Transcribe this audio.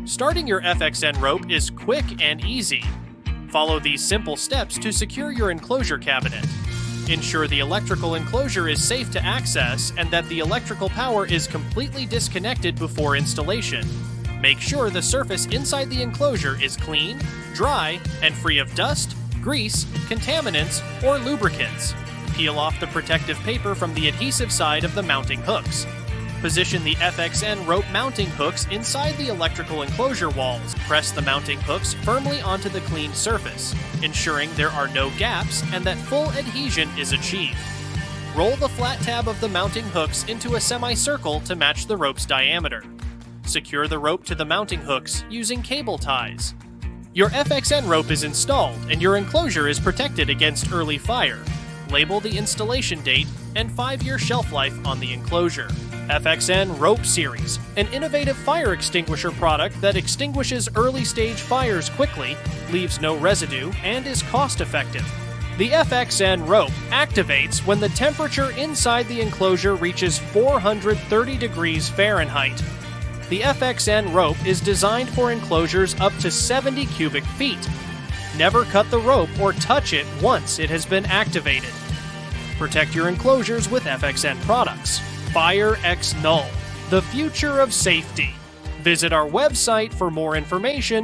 Starting your FXN rope is quick and easy. Follow these simple steps to secure your enclosure cabinet. Ensure the electrical enclosure is safe to access and that the electrical power is completely disconnected before installation. Make sure the surface inside the enclosure is clean, dry, and free of dust, grease, contaminants, or lubricants. Peel off the protective paper from the adhesive side of the mounting hooks. Position the FXN rope mounting hooks inside the electrical enclosure walls. Press the mounting hooks firmly onto the clean surface, ensuring there are no gaps and that full adhesion is achieved. Roll the flat tab of the mounting hooks into a semicircle to match the rope's diameter. Secure the rope to the mounting hooks using cable ties. Your FXN rope is installed and your enclosure is protected against early fire. Label the installation date and 5-year shelf life on the enclosure. FXN Rope Series, an innovative fire extinguisher product that extinguishes early-stage fires quickly, leaves no residue, and is cost-effective. The FXN Rope activates when the temperature inside the enclosure reaches 430 degrees Fahrenheit. The FXN Rope is designed for enclosures up to 70 cubic feet. Never cut the rope or touch it once it has been activated. Protect your enclosures with FXN products. FireXNull, the future of safety. Visit our website for more information